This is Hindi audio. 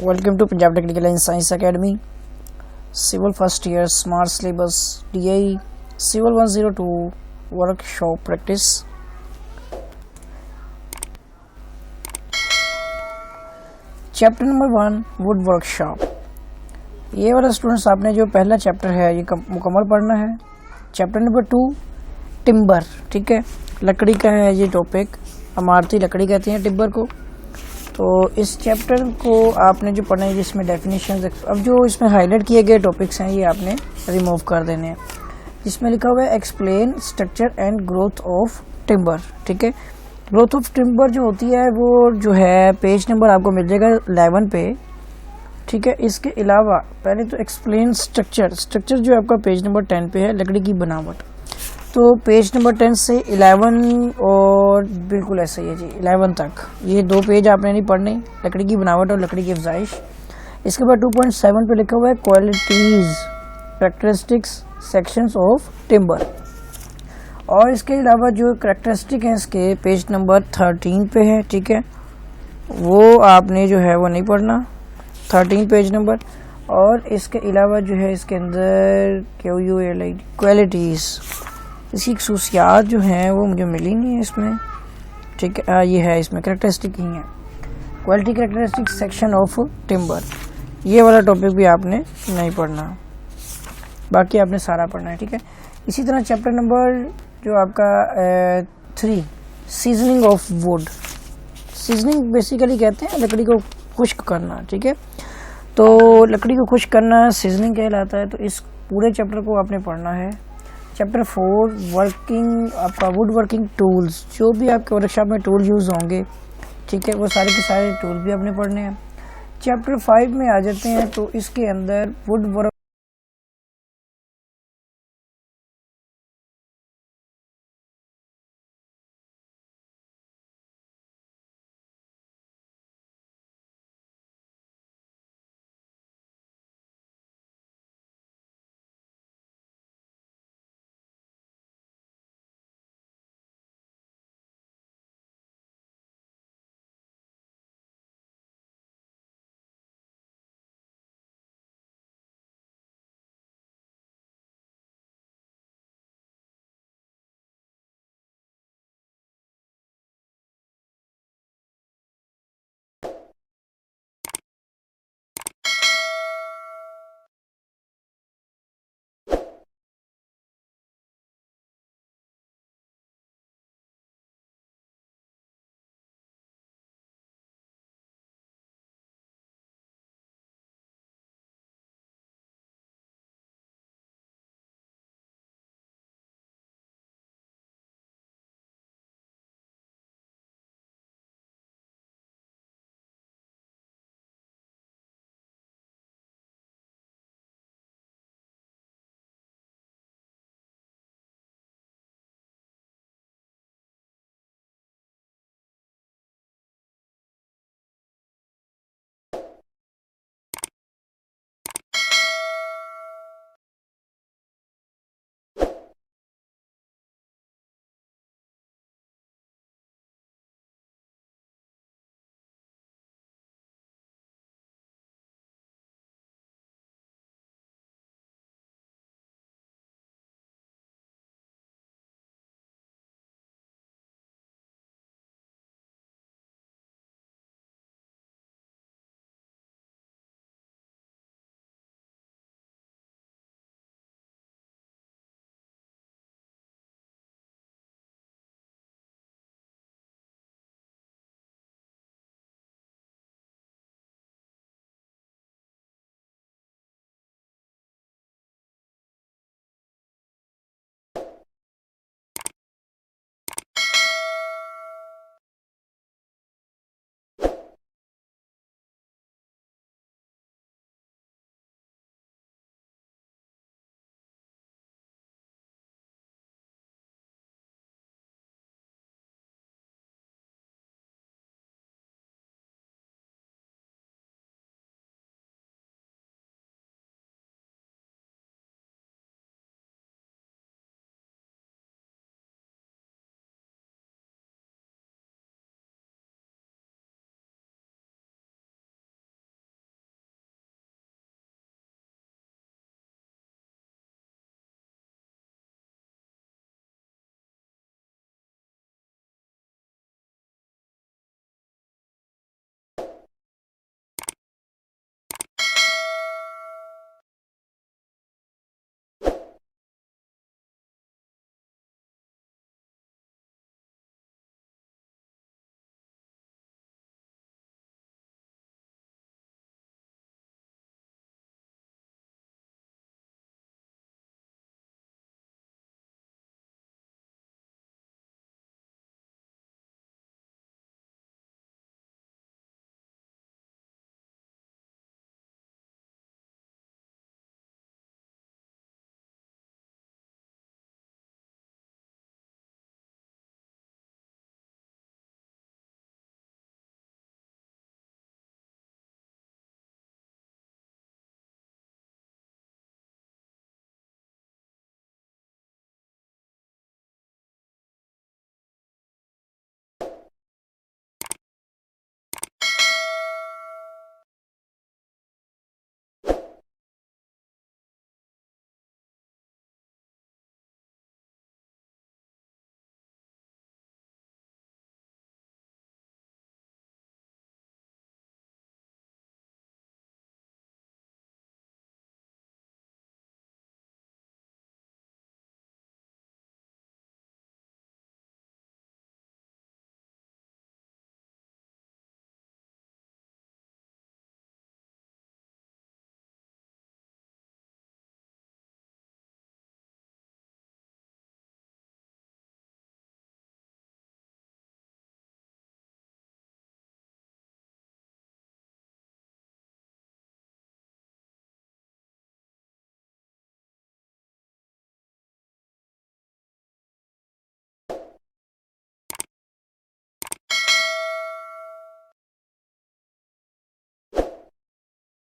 Welcome to Punjab technical and science academy. Civil first year smart syllabus DI civil 102 workshop practice. Chapter number 1 wood workshop. ये वाला स्टूडेंट्स आपने जो पहला चैप्टर है ये मुकम्मल पढ़ना है। चैप्टर नंबर 2 टिम्बर, ठीक है, लकड़ी का है ये टॉपिक। इमारती लकड़ी कहते हैं टिम्बर को। तो इस चैप्टर को आपने जो पढ़ना है जिसमें डेफिनेशंस, अब जो इसमें हाईलाइट किए गए टॉपिक्स हैं ये आपने रिमूव कर देने हैं। जिसमें लिखा हुआ है explain structure and growth of timber, ठीक है। ग्रोथ ऑफ टिम्बर जो होती है वो जो है पेज नंबर आपको मिल जाएगा 11 पे, ठीक है। इसके अलावा पहले तो एक्सप्लेन स्ट्रक्चर जो आपका पेज नंबर 10 पे है, लकड़ी की बनावट। तो पेज नंबर 10 से 11 और बिल्कुल ऐसा ही है जी 11 तक, ये 2 पेज आपने नहीं पढ़ने, लकड़ी की बनावट और लकड़ी की अफजाइश। इसके बाद 2.7 पे लिखा हुआ है qualities characteristics sections of timber. और इसके अलावा जो कैरेक्टरिस्टिक हैं इसके पेज नंबर 13 पे है, ठीक है, वो आपने जो है वो नहीं पढ़ना, 13 पेज नंबर। और इसके अलावा जो है इसके अंदर क्वालिटीज़, इसकी खसूसियात जो हैं वो मुझे मिली नहीं है इसमें, ठीक है। ये है इसमें कैरेक्टरिस्टिक ही है, quality characteristic section of timber. ये वाला टॉपिक भी आपने नहीं पढ़ना, बाकी आपने सारा पढ़ना है, ठीक है। इसी तरह चैप्टर नंबर जो आपका 3 seasoning of would. Seasoning basically कहते हैं लकड़ी को खुश्क करना, ठीक है। तो लकड़ी को खुश्क करना सीजनिंग कहलाता है। तो इस पूरे चैप्टर को आपने पढ़ना है। चैप्टर 4 वर्किंग, आपका वुड वर्किंग टूल्स, जो भी आपके वर्कशॉप में टूल यूज़ होंगे, ठीक है, वो सारे के सारे टूल भी आपने पढ़ने हैं। चैप्टर 5 में आ जाते हैं। तो इसके अंदर वुड वर्क